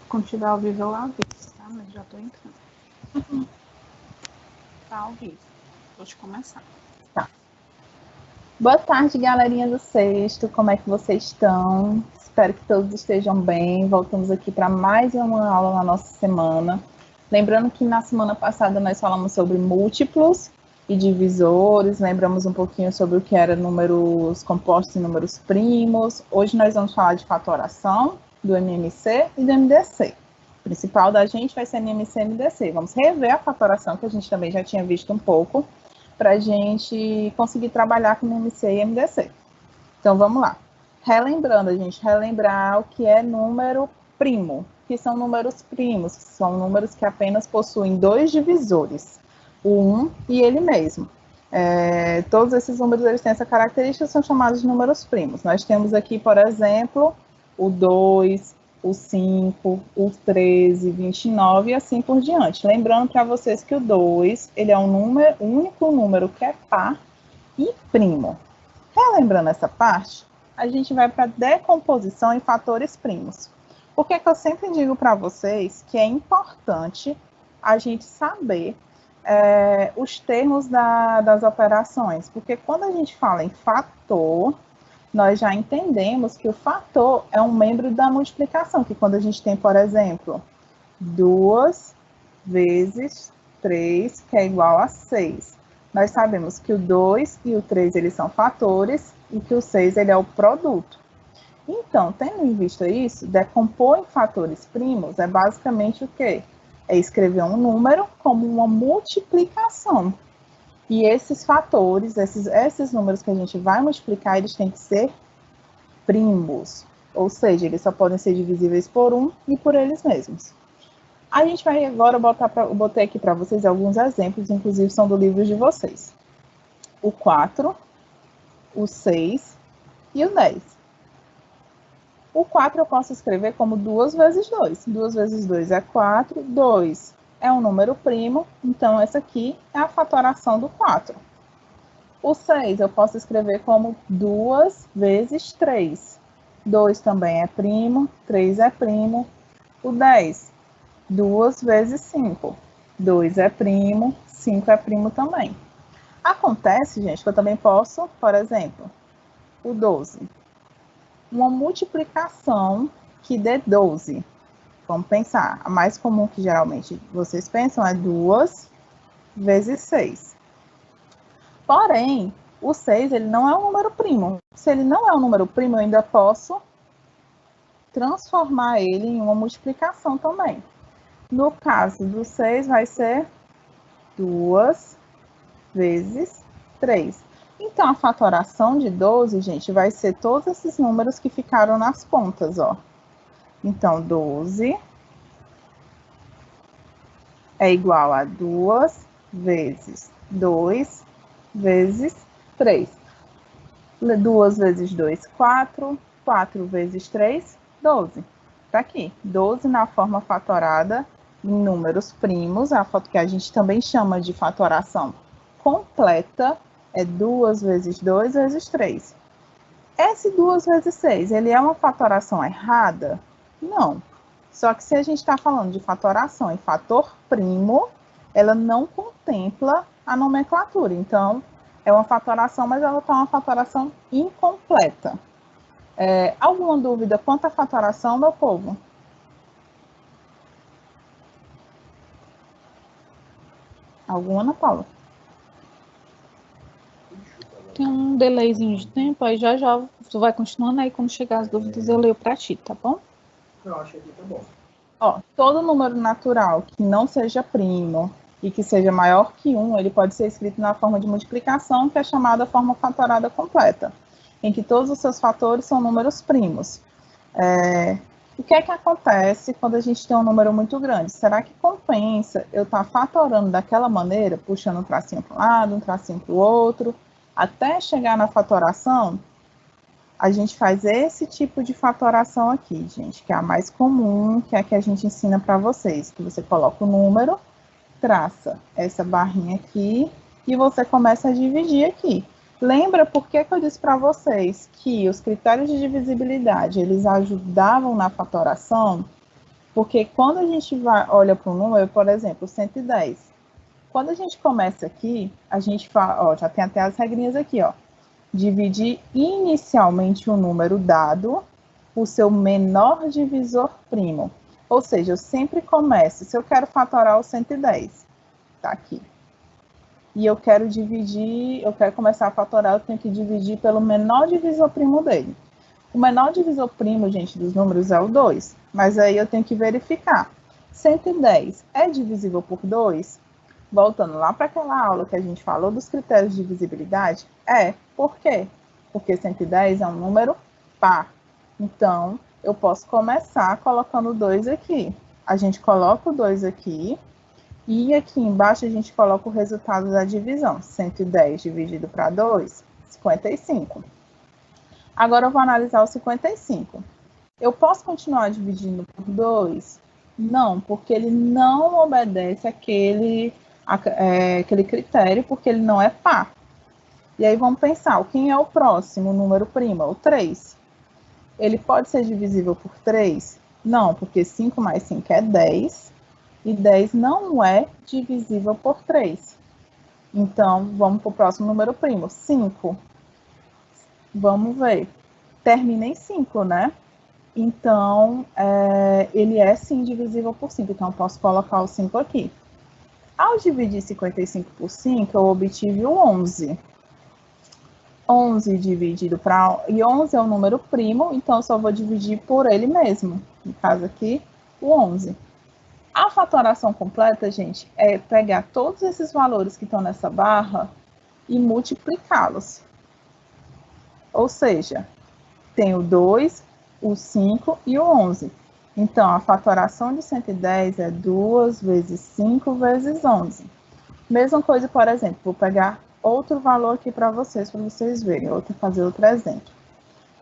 Quando tiver ao vivo eu aviso, tá? Mas já tô entrando. Tá ao vivo. Pode começar. Tá. Boa tarde, galerinha do Sexto. Como é que vocês estão? Espero que todos estejam bem. Voltamos aqui para mais uma aula na nossa semana. Lembrando que na semana passada nós falamos sobre múltiplos e divisores, lembramos um pouquinho sobre o que era números compostos e números primos. Hoje nós vamos falar de fatoração, do MMC e do MDC. O principal da gente vai ser MMC e MDC. Vamos rever a fatoração, que a gente também já tinha visto um pouco, para a gente conseguir trabalhar com MMC e MDC. Então, vamos lá. Relembrando, a gente relembrar o que é número primo, que são números primos, que são números que apenas possuem dois divisores, o 1 e ele mesmo. Todos esses números eles têm essa característica, são chamados de números primos. Nós temos aqui, por exemplo, o 2, o 5, o 13, 29 e assim por diante. Lembrando para vocês que o 2, ele é o único número que é par e primo. Relembrando essa parte, a gente vai para a decomposição em fatores primos. Por que eu sempre digo para vocês que é importante a gente saber os termos das operações? Porque quando a gente fala em fator, nós já entendemos que o fator é um membro da multiplicação, que quando a gente tem, por exemplo, 2 vezes 3, que é igual a 6. Nós sabemos que o 2 e o 3 eles são fatores e que o 6 ele é o produto. Então, tendo em vista isso, decompor em fatores primos é basicamente o quê? É escrever um número como uma multiplicação. E esses fatores, esses números que a gente vai multiplicar, eles têm que ser primos. Ou seja, eles só podem ser divisíveis por 1 e por eles mesmos. A gente vai agora botei aqui para vocês alguns exemplos, inclusive são do livro de vocês. O 4, o 6 e o 10. O 4 eu posso escrever como 2 vezes 2. 2 vezes 2 é 4. 2 é um número primo, então essa aqui é a fatoração do 4. O 6 eu posso escrever como 2 vezes 3. 2 também é primo, 3 é primo. O 10, 2 vezes 5. 2 é primo, 5 é primo também. Acontece, gente, que eu também posso, por exemplo, o 12. Uma multiplicação que dê 12. Vamos pensar. A mais comum que geralmente vocês pensam é 2 vezes 6. Porém, o 6 ele não é um número primo. Se ele não é um número primo, eu ainda posso transformar ele em uma multiplicação também. No caso do 6, vai ser 2 vezes 3. Então, a fatoração de 12, gente, vai ser todos esses números que ficaram nas pontas, ó. Então, 12 é igual a 2 vezes 2 vezes 3. 2 vezes 2, 4. 4 vezes 3, 12. Tá aqui, 12 na forma fatorada em números primos, a foto que a gente também chama de fatoração completa, é 2 vezes 2 vezes 3. Esse 2 vezes 6, ele é uma fatoração errada? Não. Só que se a gente está falando de fatoração em fator primo, ela não contempla a nomenclatura. Então, é uma fatoração, mas ela está uma fatoração incompleta. Alguma dúvida quanto à fatoração, meu povo? Alguma, Ana Paula? Tem um delayzinho de tempo, aí já tu vai continuando, aí quando chegar as dúvidas eu leio para ti, tá bom? Eu acho que tá bom. Ó, todo número natural que não seja primo e que seja maior que 1, ele pode ser escrito na forma de multiplicação, que é chamada forma fatorada completa, em que todos os seus fatores são números primos. O que é que acontece quando a gente tem um número muito grande? Será que compensa eu estar fatorando daquela maneira, puxando um tracinho para um lado, um tracinho para o outro, até chegar na fatoração? A gente faz esse tipo de fatoração aqui, gente, que é a mais comum, que é a que a gente ensina para vocês, que você coloca o número, traça essa barrinha aqui, e você começa a dividir aqui. Lembra por que eu disse para vocês que os critérios de divisibilidade, eles ajudavam na fatoração? Porque quando a gente olha para um número, por exemplo, 110, quando a gente começa aqui, a gente fala, ó, já tem até as regrinhas aqui, ó. Dividir inicialmente o número dado por seu menor divisor primo. Ou seja, eu sempre começo, se eu quero fatorar o 110, tá aqui. E eu quero dividir, eu quero começar a fatorar, eu tenho que dividir pelo menor divisor primo dele. O menor divisor primo, gente, dos números é o 2, mas aí eu tenho que verificar. 110 é divisível por 2? Voltando lá para aquela aula que a gente falou dos critérios de divisibilidade, é. Por quê? Porque 110 é um número par. Então, eu posso começar colocando 2 aqui. A gente coloca o 2 aqui, e aqui embaixo a gente coloca o resultado da divisão. 110 dividido para 2, 55. Agora eu vou analisar o 55. Eu posso continuar dividindo por 2? Não, porque ele não obedece aquele critério, porque ele não é par. E aí vamos pensar, quem é o próximo número primo? O 3. Ele pode ser divisível por 3? Não, porque 5 mais 5 é 10, e 10 não é divisível por 3. Então, vamos para o próximo número primo, 5. Vamos ver. Termina em 5, né? Então, ele é sim divisível por 5. Então, eu posso colocar o 5 aqui. Ao dividir 55 por 5, eu obtive o 11. 11 dividido para... E 11 é um número primo, então eu só vou dividir por ele mesmo. No caso aqui, o 11. A fatoração completa, gente, é pegar todos esses valores que estão nessa barra e multiplicá-los. Ou seja, tem o 2, o 5 e o 11. Então, a fatoração de 110 é 2 vezes 5 vezes 11. Mesma coisa, por exemplo, vou pegar outro valor aqui para vocês verem, fazer outro exemplo.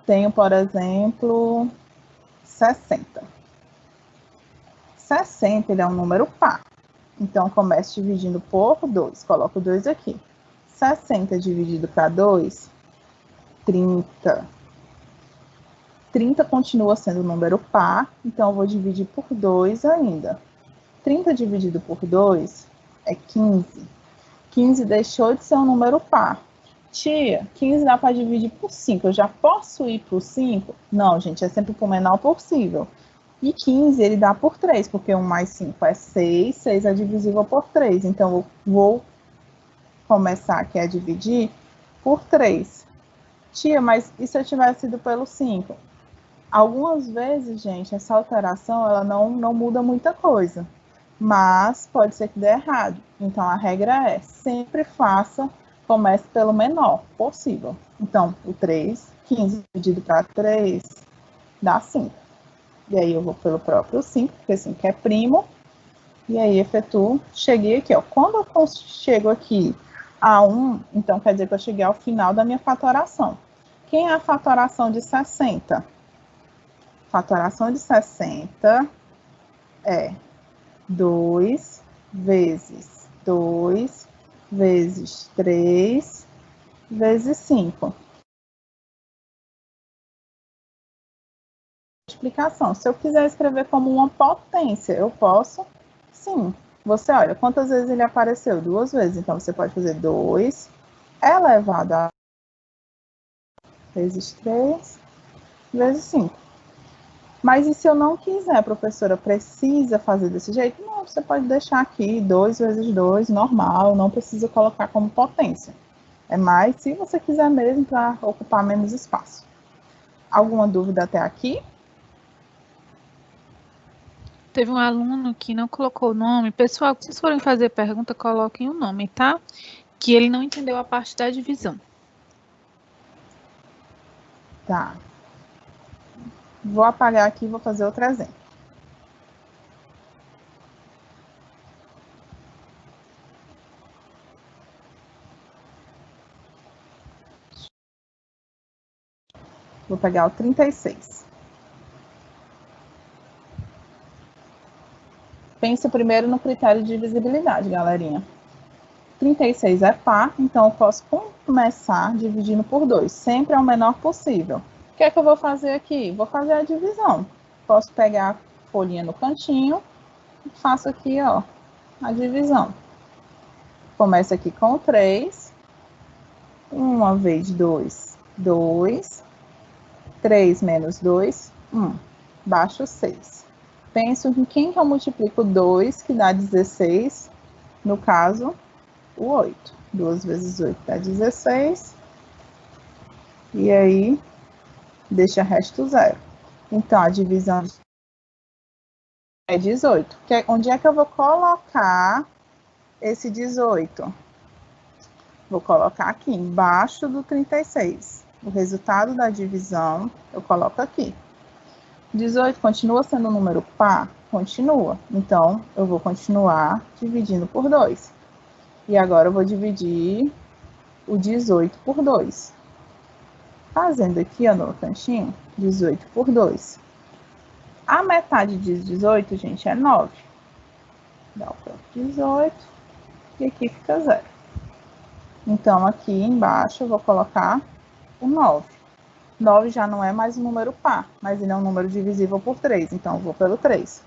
Tenho, por exemplo, 60. 60, ele é um número par. Então, começo dividindo por 2. Coloco 2 aqui. 60 dividido para 2, 30. 30 continua sendo um número par, então eu vou dividir por 2 ainda. 30 dividido por 2 é 15. 15 deixou de ser um número par. Tia, 15 dá para dividir por 5. Eu já posso ir para o 5? Não, gente, é sempre para o menor possível. E 15 ele dá por 3, porque 1 mais 5 é 6, 6 é divisível por 3. Então, eu vou começar aqui a dividir por 3. Tia, mas e se eu tivesse ido pelo 5? Algumas vezes, gente, essa alteração ela não muda muita coisa, mas pode ser que dê errado. Então, a regra é, sempre comece pelo menor possível. Então, o 3, 15 dividido para 3, dá 5. E aí eu vou pelo próprio 5, porque 5 é primo. E aí efetuo, cheguei aqui, ó. Quando eu chego aqui a 1, então quer dizer que eu cheguei ao final da minha fatoração. Quem é a fatoração de 60? Fatoração de 60 é 2 vezes 2 vezes 3 vezes 5. Explicação. Se eu quiser escrever como uma potência, eu posso? Sim. Você olha, quantas vezes ele apareceu? 2 vezes. Então, você pode fazer 2 elevado a vezes 3 vezes 5. Mas e se eu não quiser, professora, precisa fazer desse jeito? Não, você pode deixar aqui 2 vezes 2, normal, não precisa colocar como potência. É mais se você quiser mesmo para ocupar menos espaço. Alguma dúvida até aqui? Teve um aluno que não colocou o nome. Pessoal, se vocês forem fazer pergunta, coloquem o nome, tá? Que ele não entendeu a parte da divisão. Tá. Vou apagar aqui e vou fazer outro exemplo. Vou pegar o 36. Pense primeiro no critério de divisibilidade, galerinha. 36 é par, então eu posso começar dividindo por 2. Sempre é o menor possível. O que é que eu vou fazer aqui? Vou fazer a divisão. Posso pegar a folhinha no cantinho e faço aqui, ó, a divisão. Começo aqui com o 3. 1 vezes 2, 2. 3 menos 2, 1. Baixo 6. Penso em quem que eu multiplico 2, que dá 16. No caso, o 8. 2 vezes 8 dá 16. E aí, deixa resto 0. Então, a divisão é 18. Onde é que eu vou colocar esse 18? Vou colocar aqui embaixo do 36. O resultado da divisão eu coloco aqui. 18 continua sendo um número par? Continua. Então, eu vou continuar dividindo por 2. E agora eu vou dividir o 18 por 2. Fazendo aqui, ó, no cantinho, 18 por 2. A metade de 18, gente, é 9. Dá o próprio 18. E aqui fica 0. Então, aqui embaixo eu vou colocar o 9. 9 já não é mais um número par, mas ele é um número divisível por 3. Então, eu vou pelo 3.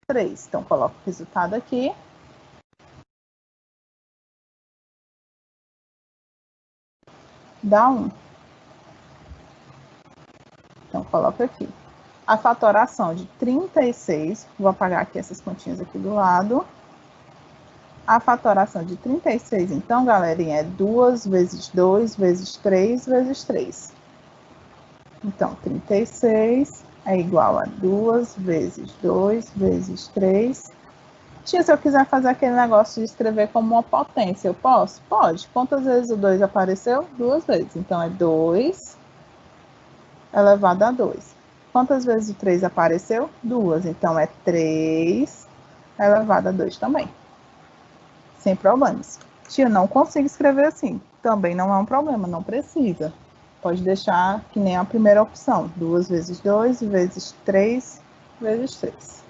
3. Então, coloco o resultado aqui. Dá 1. Então, coloco aqui. A fatoração de 36, vou apagar aqui essas continhas aqui do lado. A fatoração de 36, então, galerinha, é 2 vezes 2 vezes 3 vezes 3. Então, 36 é igual a 2 vezes 2 vezes 3. Tia, se eu quiser fazer aquele negócio de escrever como uma potência, eu posso? Pode. Quantas vezes o 2 apareceu? 2 vezes. Então, é 2 elevado a 2. Quantas vezes o 3 apareceu? 2. Então, é 3 elevado a 2 também. Sem problemas. Tia, não consigo escrever assim. Também não é um problema, não precisa. Pode deixar que nem a primeira opção. 2 vezes 2 vezes 3 vezes 3.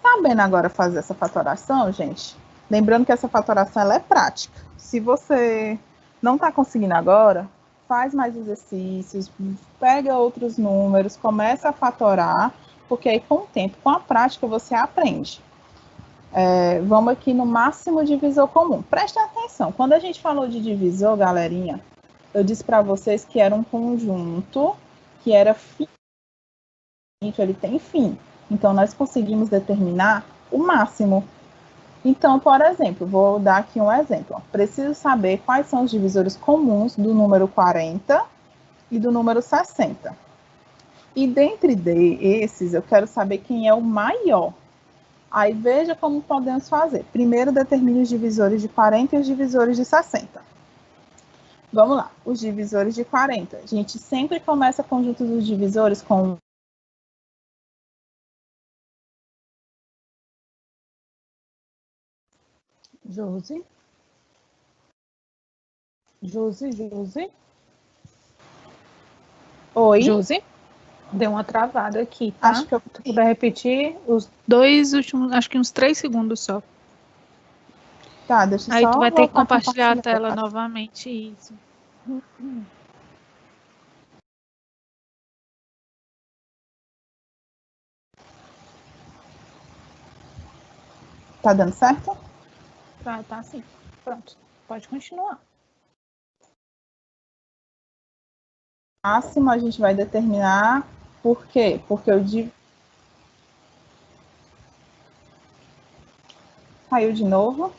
Sabendo agora fazer essa fatoração, gente, lembrando que essa fatoração ela é prática. Se você não está conseguindo agora, faz mais exercícios, pega outros números, começa a fatorar, porque aí com o tempo, com a prática, você aprende. Vamos aqui no máximo divisor comum. Prestem atenção, quando a gente falou de divisor, galerinha, eu disse para vocês que era um conjunto que era finito, ele tem fim. Então, nós conseguimos determinar o máximo. Então, por exemplo, vou dar aqui um exemplo. Preciso saber quais são os divisores comuns do número 40 e do número 60. E dentre esses, eu quero saber quem é o maior. Aí, veja como podemos fazer. Primeiro, determine os divisores de 40 e os divisores de 60. Vamos lá. Os divisores de 40. A gente sempre começa conjunto dos divisores com Josi. Oi. Josi, deu uma travada aqui, tá? Acho que eu... Se puder repetir os 2 últimos, acho que uns 3 segundos só. Tá, deixa eu Aí só tu vai ter que voltar a compartilhar a compartilhar. tela novamente, isso. Tá dando certo? Tá sim. Pronto. Pode continuar. Máximo a gente vai determinar por quê? Porque o caiu de novo.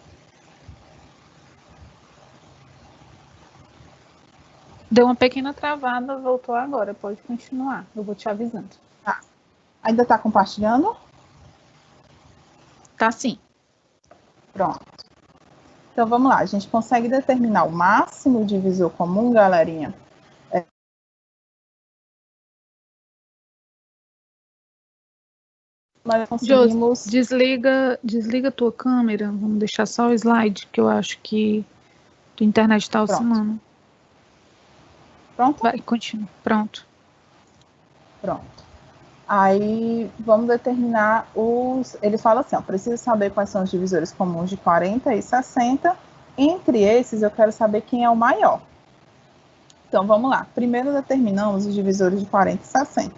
Deu uma pequena travada, voltou agora. Pode continuar. Eu vou te avisando. Tá. Ainda tá compartilhando? Tá sim. Pronto. Então vamos lá, a gente consegue determinar o máximo divisor comum, galerinha? Nós conseguimos... Desliga a tua câmera. Vamos deixar só o slide, que eu acho que a internet está oscilando. Pronto? Vai, continua. Pronto. Pronto. Aí, vamos determinar os... Ele fala assim, ó, preciso saber quais são os divisores comuns de 40 e 60. Entre esses, eu quero saber quem é o maior. Então, vamos lá. Primeiro, determinamos os divisores de 40 e 60.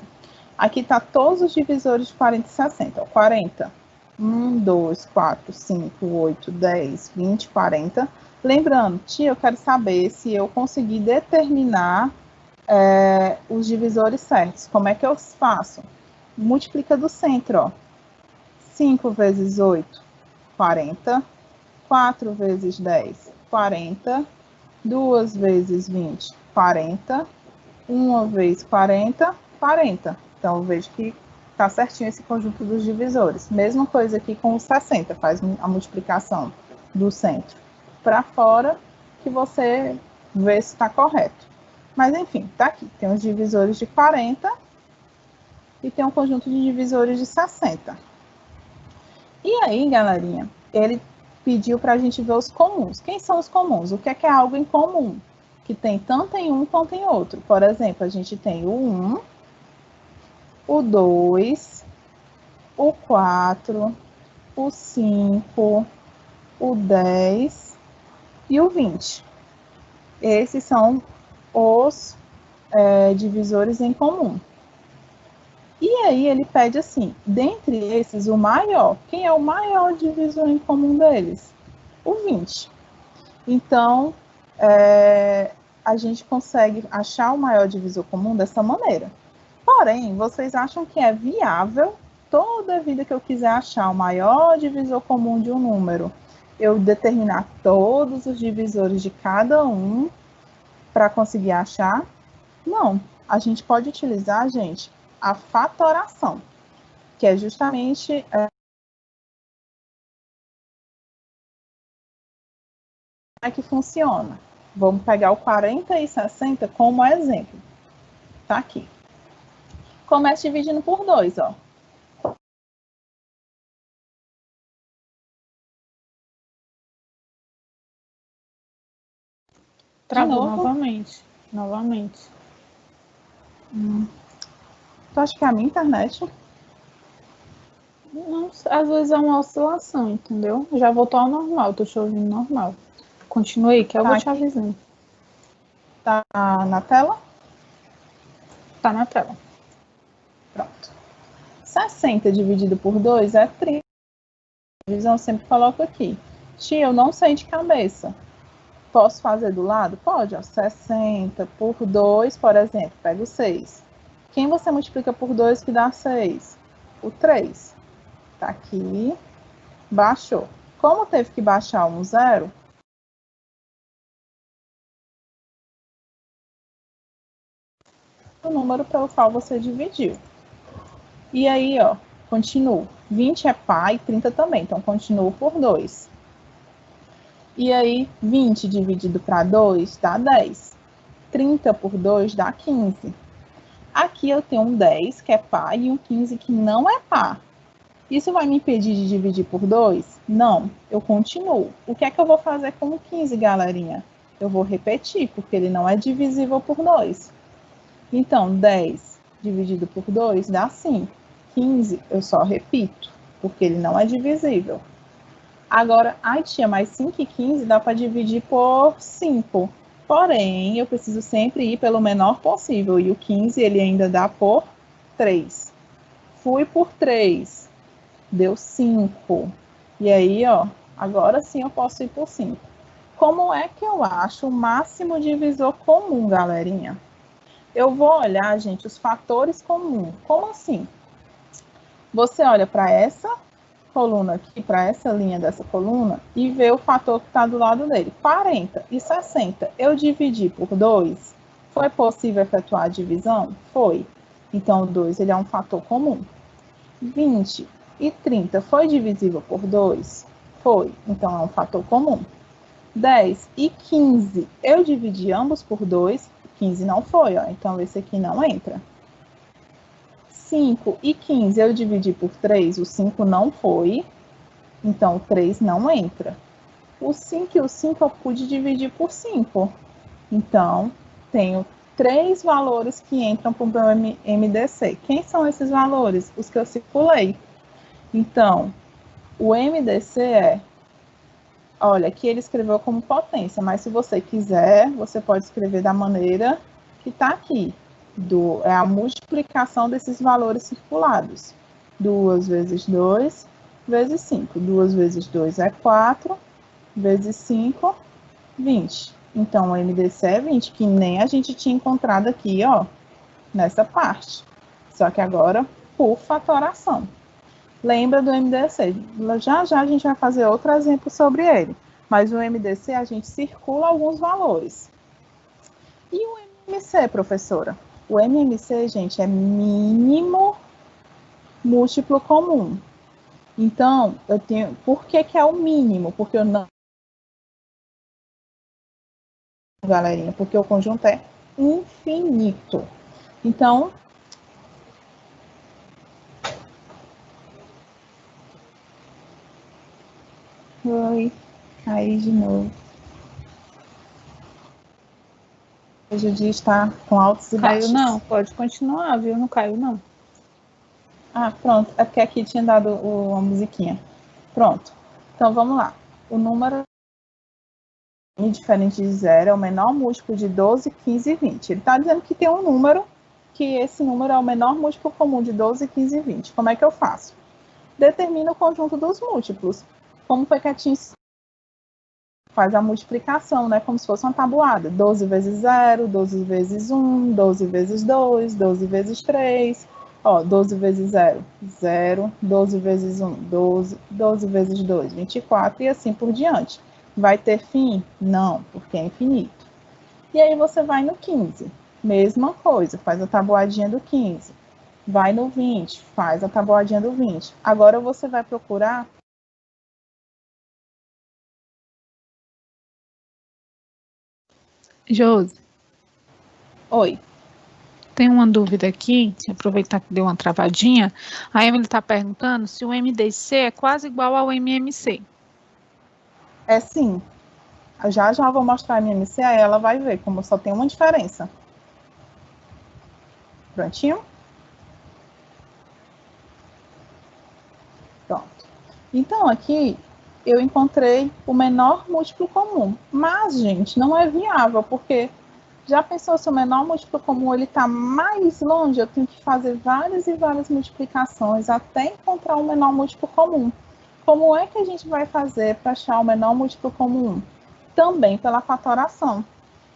Aqui está todos os divisores de 40 e 60. Ó, 40. 1, 2, 4, 5, 8, 10, 20, 40. Lembrando, tia, eu quero saber se eu conseguir determinar os divisores certos. Como é que eu faço? Multiplica do centro, ó. 5 vezes 8, 40. 4 vezes 10, 40. 2 vezes 20, 40. 1 vezes 40, 40. Então, eu vejo que está certinho esse conjunto dos divisores. Mesma coisa aqui com os 60, faz a multiplicação do centro para fora, que você vê se está correto. Mas, enfim, está aqui. Tem os divisores de 40 e tem um conjunto de divisores de 60. E aí, galerinha, ele pediu para a gente ver os comuns. Quem são os comuns? O que é algo em comum? Que tem tanto em um quanto em outro. Por exemplo, a gente tem o 1, o 2, o 4, o 5, o 10 e o 20. Esses são os divisores em comum. E aí ele pede assim, dentre esses, o maior. Quem é o maior divisor em comum deles? O 20. Então, a gente consegue achar o maior divisor comum dessa maneira. Porém, vocês acham que é viável, toda vida que eu quiser achar o maior divisor comum de um número, eu determinar todos os divisores de cada um para conseguir achar? Não. A gente pode utilizar, gente, a fatoração, que é justamente como é que funciona. Vamos pegar o 40 e 60 como exemplo. Tá aqui. Começa dividindo por 2, ó. Travou novamente. Tu acha que é a minha internet? Não, às vezes é uma oscilação, entendeu? Já voltou ao normal, tô te ouvindo normal. Continue aí, que eu vou te avisando. Tá na tela? Tá na tela. Pronto. 60 dividido por 2 é 30. A divisão eu sempre coloco aqui. Tia, eu não sei de cabeça. Posso fazer do lado? Pode, ó. 60 por 2, por exemplo, pega o 6. Quem você multiplica por 2 que dá 6? O 3. Tá aqui. Baixou. Como teve que baixar um zero, o número pelo qual você dividiu. E aí, ó, continuo. 20 é par e 30 também, então continuo por 2. E aí, 20 dividido para 2 dá 10. 30 por 2 dá 15. Aqui eu tenho um 10 que é par e um 15 que não é par. Isso vai me impedir de dividir por 2? Não, eu continuo. O que é que eu vou fazer com o 15, galerinha? Eu vou repetir, porque ele não é divisível por 2. Então, 10 dividido por 2 dá 5. 15 eu só repito, porque ele não é divisível. Agora, ai tia, mas 5 e 15 dá para dividir por 5. Porém, eu preciso sempre ir pelo menor possível. E o 15 ele ainda dá por 3. Fui por 3. Deu 5. E aí, ó, agora sim eu posso ir por 5. Como é que eu acho o máximo divisor comum, galerinha? Eu vou olhar, gente, os fatores comuns. Como assim? Você olha para essa coluna aqui, para essa linha dessa coluna, e vê o fator que está do lado dele. 40 e 60, eu dividi por 2. Foi possível efetuar a divisão? Foi. Então, o 2 ele é um fator comum. 20 e 30 foi divisível por 2? Foi. Então, é um fator comum. 10 e 15, eu dividi ambos por 2. 15 não foi, ó. Então, esse aqui não entra. 5 e 15 eu dividi por 3, o 5 não foi, então o 3 não entra. O 5 e o 5 eu pude dividir por 5, então tenho 3 valores que entram para o meu MDC. Quem são esses valores? Os que eu circulei. Então, o MDC é... Olha, aqui ele escreveu como potência, mas se você quiser, você pode escrever da maneira que está aqui. É a multiplicação desses valores circulados. 2 vezes 2 vezes 5. 2 vezes 2 é 4, vezes 5, 20. Então, o MDC é 20, que nem a gente tinha encontrado aqui, ó, nessa parte. Só que agora, por fatoração. Lembra do MDC? Já já a gente vai fazer outro exemplo sobre ele. Mas o MDC, a gente circula alguns valores. E o MMC, professora? O MMC, gente, é mínimo múltiplo comum. Então, eu tenho... Por que que é o mínimo? Porque eu não... Galerinha, porque o conjunto é infinito. Então... Oi, caí de novo. Hoje o dia está com altos e baixos. Caiu não, pode continuar, viu? Não caiu não. Ah, pronto. É porque aqui tinha dado uma musiquinha. Pronto. Então, vamos lá. O número diferente de zero é o menor múltiplo de 12, 15 e 20. Ele está dizendo que tem um número, que esse número é o menor múltiplo comum de 12, 15 e 20. Como é que eu faço? Determina o conjunto dos múltiplos. Como foi que a Tim faz a multiplicação, né? Como se fosse uma tabuada. 12 vezes 0, 12 vezes 1, 12 vezes 2, 12 vezes 3. Ó, 12 vezes 0, 0. 12 vezes 1, 12. 12 vezes 2, 24. E assim por diante. Vai ter fim? Não, porque é infinito. E aí você vai no 15. Mesma coisa, faz a tabuadinha do 15. Vai no 20, faz a tabuadinha do 20. Agora você vai procurar... Josi, Oi. tem uma dúvida aqui, aproveitar que deu uma travadinha. A Emily está perguntando se o MDC é quase igual ao MMC. É sim. Já já vou mostrar a MMC, aí ela vai ver como só tem uma diferença. Prontinho? Pronto. Então, aqui eu encontrei o menor múltiplo comum. Mas, gente, não é viável, porque já pensou se o menor múltiplo comum ele está mais longe? Eu tenho que fazer várias e várias multiplicações até encontrar o menor múltiplo comum. Como é que a gente vai fazer para achar o menor múltiplo comum? Também pela fatoração.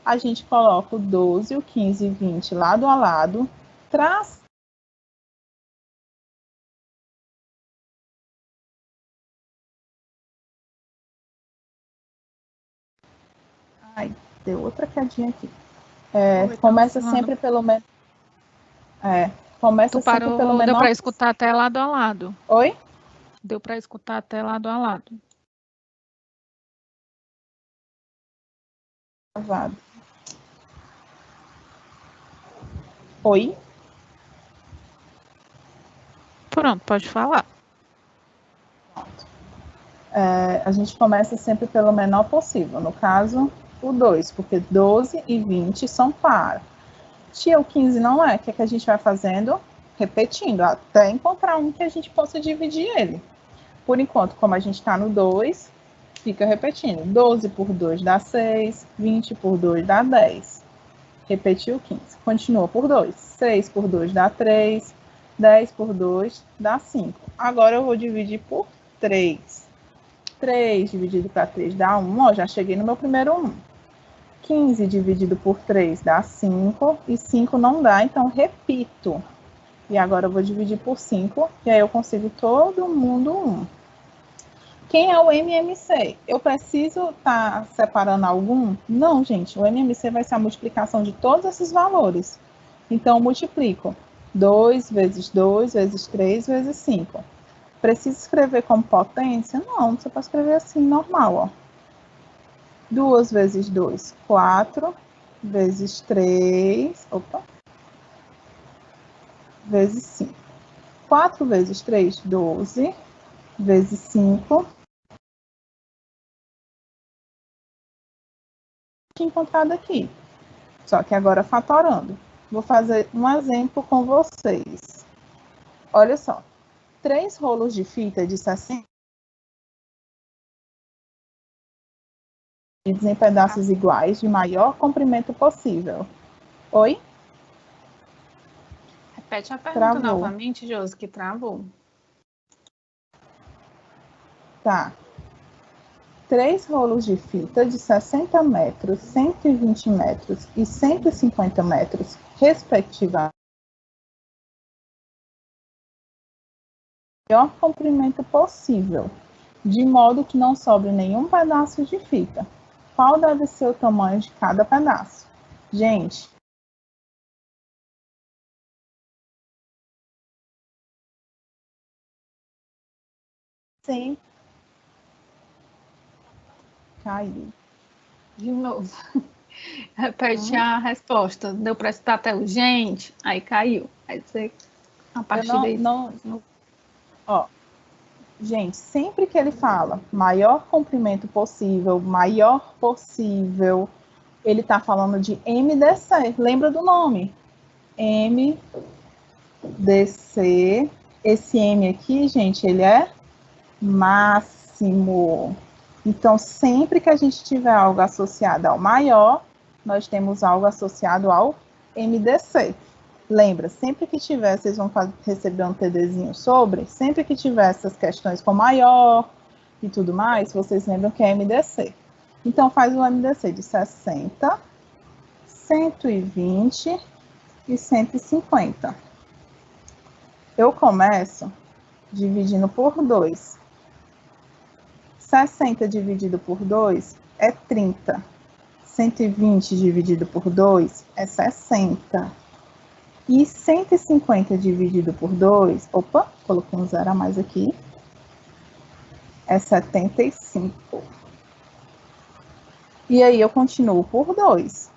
A gente coloca o 12, o 15 e 20 lado a lado, traz... Ai, deu outra quedinha aqui. Começa sempre pelo... começa sempre pelo menor... Deu para escutar até lado a lado. Oi? Deu para escutar até lado a lado. Gravado. Oi? Pronto, pode falar. A gente começa sempre pelo menor possível. No caso, o 2, porque 12 e 20 são par. Tia, o 15 não é. O que é que a gente vai fazendo? Repetindo, até encontrar um que a gente possa dividir ele. Por enquanto, como a gente está no 2, fica repetindo. 12 por 2 dá 6, 20 por 2 dá 10. Repetiu 15. Continua por 2. 6 por 2 dá 3, 10 por 2 dá 5. Agora eu vou dividir por 3. 3 dividido para 3 dá 1. Ó, já cheguei no meu primeiro 1. 15 dividido por 3 dá 5. E 5 não dá, então repito. E agora eu vou dividir por 5. E aí eu consigo todo mundo 1. Quem é o MMC? Eu preciso estar separando algum? Não, gente. O MMC vai ser a multiplicação de todos esses valores. Então, eu multiplico 2 vezes 2 vezes 3 vezes 5. Precisa escrever como potência? Não, você pode escrever assim, normal, ó. 2 vezes 2, 4, vezes 3, vezes 5. 4 vezes 3, 12, vezes 5. Encontrado aqui. Só que agora fatorando. Vou fazer um exemplo com vocês. Olha só. 3 rolos de fita de 60 em pedaços iguais de maior comprimento possível. Oi? Repete a pergunta Travou. novamente, Josi, que travou. Tá. 3 rolos de fita de 60 metros, 120 metros e 150 metros, respectivamente, maior comprimento possível, de modo que não sobre nenhum pedaço de fita. Qual deve ser o tamanho de cada pedaço? Gente, sim, caiu. De novo. Repete a resposta. Deu para citar até o gente, aí caiu. Aí você, a partir daí. Ó, gente, sempre que ele fala maior comprimento possível, maior possível, ele está falando de MDC. Lembra do nome? MDC. Esse M aqui, gente, ele é máximo. Então, sempre que a gente tiver algo associado ao maior, nós temos algo associado ao MDC. Lembra, sempre que tiver, vocês vão receber um TDzinho sobre, sempre que tiver essas questões com maior e tudo mais, vocês lembram que é MDC. Então, faz o MDC de 60, 120 e 150. Eu começo dividindo por 2. 60 dividido por 2 é 30. 120 dividido por 2 é 60. E 150 dividido por 2, opa, coloquei um zero a mais aqui, é 75. E aí eu continuo por 2.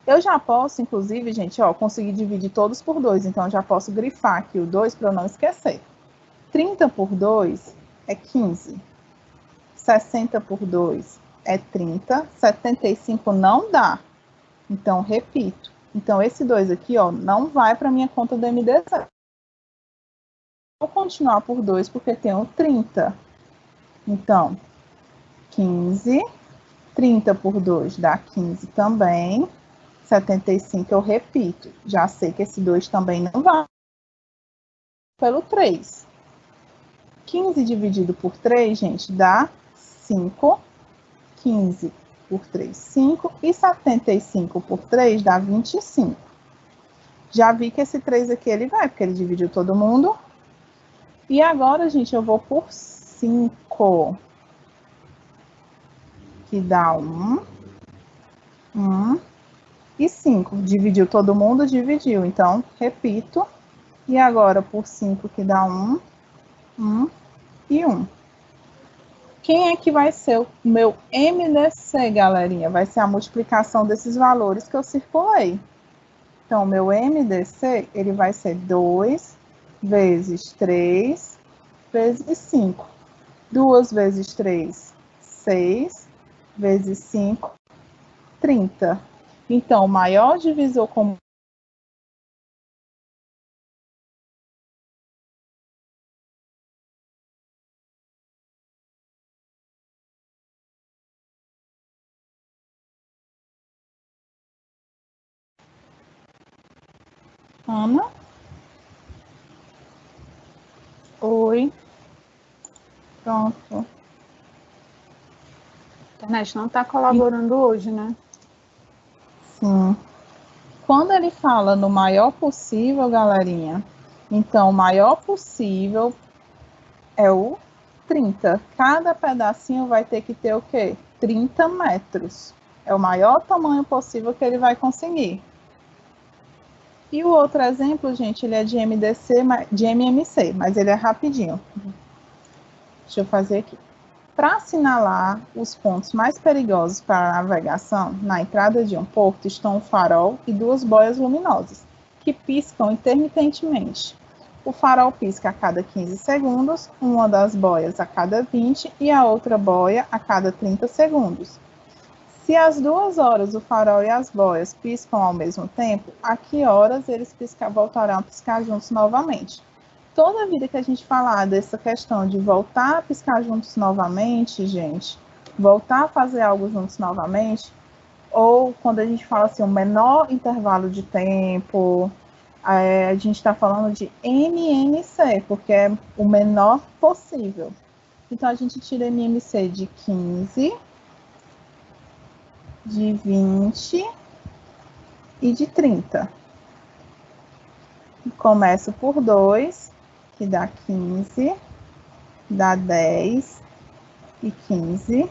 Eu já posso, inclusive, gente, ó, conseguir dividir todos por 2, então eu já posso grifar aqui o 2 para eu não esquecer. 30 por 2 é 15. 60 por 2 é 30. 75 não dá. Então, repito. Então, esse 2 aqui, ó, não vai para minha conta do MDC. Vou continuar por 2 porque tenho 30. Então, 15. 30 por 2 dá 15 também. 75 eu repito. Já sei que esse 2 também não vai. Pelo 3. 15 dividido por 3, gente, dá 5. 15 por 3, 5. E 75 por 3 dá 25. Já vi que esse 3 aqui ele vai, porque ele dividiu todo mundo. E agora, gente, eu vou por 5. Que dá 1. 1. E 5. Dividiu todo mundo? Dividiu. Então, repito. E agora por 5 que dá 1. 1 e 1. Quem é que vai ser o meu MDC, galerinha? Vai ser a multiplicação desses valores que eu circulei. Então, o meu MDC, ele vai ser 2 vezes 3 vezes 5. 2 vezes 3, 6. Vezes 5, 30. Então, o maior divisor comum Ana? Oi. Pronto. A internet não está colaborando hoje, né? Sim. Quando ele fala no maior possível, galerinha, então o maior possível é o 30. Cada pedacinho vai ter que ter o quê? 30 metros. É o maior tamanho possível que ele vai conseguir. E o outro exemplo, gente, ele é de MDC, de MMC, mas ele é rapidinho. Deixa eu fazer aqui. Para assinalar os pontos mais perigosos para a navegação, na entrada de um porto estão um farol e 2 boias luminosas, que piscam intermitentemente. O farol pisca a cada 15 segundos, uma das boias a cada 20 e a outra boia a cada 30 segundos. Se às 2 horas o farol e as boias piscam ao mesmo tempo, a que horas eles voltarão a piscar juntos novamente? Toda vida que a gente falar dessa questão de voltar a piscar juntos novamente, gente, voltar a fazer algo juntos novamente, ou quando a gente fala assim, um menor intervalo de tempo, a gente está falando de MMC, porque é o menor possível. Então, a gente tira MMC de 15, de 20 e de 30. Começo por 2, que dá 15, dá 10 e 15.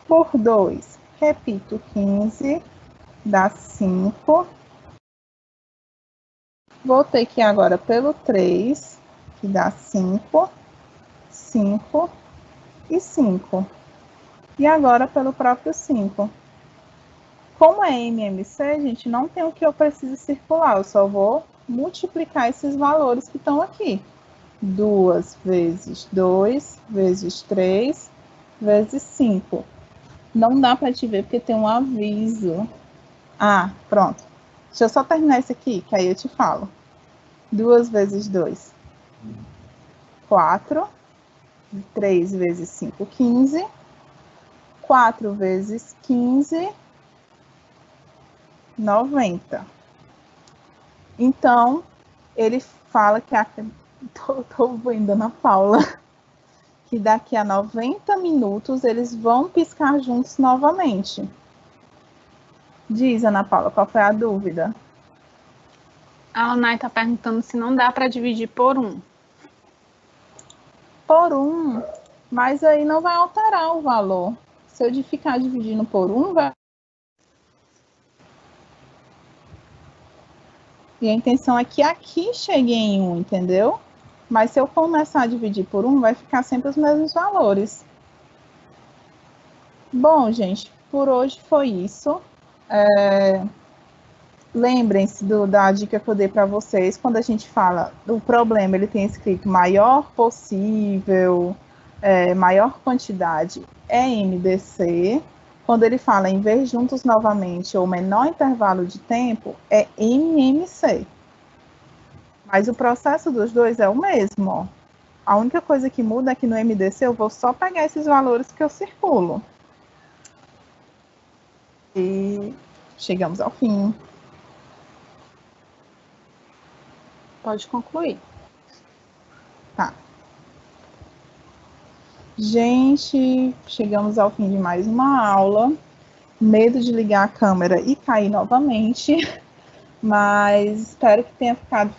Por 2, repito 15, dá 5. Voltei aqui agora pelo 3, que dá 5, 5 e 5. E agora pelo próprio 5. Como é MMC, gente, não tem o que eu preciso circular, eu só vou multiplicar esses valores que estão aqui. 2 vezes 2, vezes 3, vezes 5. Não dá para te ver porque tem um aviso. Ah, pronto. Deixa eu só terminar esse aqui, que aí eu te falo. 2 vezes 2, 4. 3 vezes 5, 15. 4 vezes 15, 90. Então, ele fala que tô vendo Ana Paula, que daqui a 90 minutos eles vão piscar juntos novamente. Diz, Ana Paula, qual foi a dúvida? A Onai está perguntando se não dá para dividir por 1. Por 1, mas aí não vai alterar o valor. Se eu ficar dividindo por 1, vai... E a intenção é que aqui chegue em 1, entendeu? Mas se eu começar a dividir por 1, vai ficar sempre os mesmos valores. Bom, gente, por hoje foi isso. Lembrem-se da dica que eu dei para vocês. Quando a gente fala do problema, ele tem escrito maior possível, maior quantidade, é MDC. Quando ele fala em ver juntos novamente ou menor intervalo de tempo, é MMC. Mas o processo dos dois é o mesmo. Ó. A única coisa que muda é que no MDC eu vou só pegar esses valores que eu circulo. E chegamos ao fim. Pode concluir. Tá. Gente, chegamos ao fim de mais uma aula. Medo de ligar a câmera e cair novamente, mas espero que tenha ficado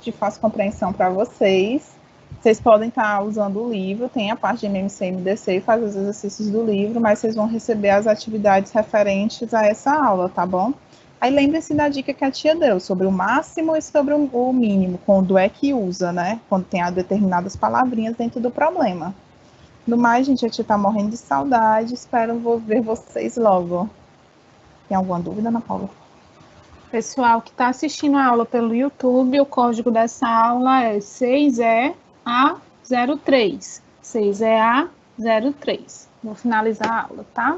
de fácil compreensão para vocês. Vocês podem estar usando o livro, tem a parte de MMC e MDC e fazer os exercícios do livro, mas vocês vão receber as atividades referentes a essa aula, tá bom? Aí lembre-se da dica que a tia deu, sobre o máximo e sobre o mínimo, quando é que usa, né? Quando tem determinadas palavrinhas dentro do problema. No mais, gente, a tia tá morrendo de saudade, espero ver vocês logo. Tem alguma dúvida, Ana Paula? Pessoal que está assistindo a aula pelo YouTube, o código dessa aula é 6EA03. 6EA03. Vou finalizar a aula, tá?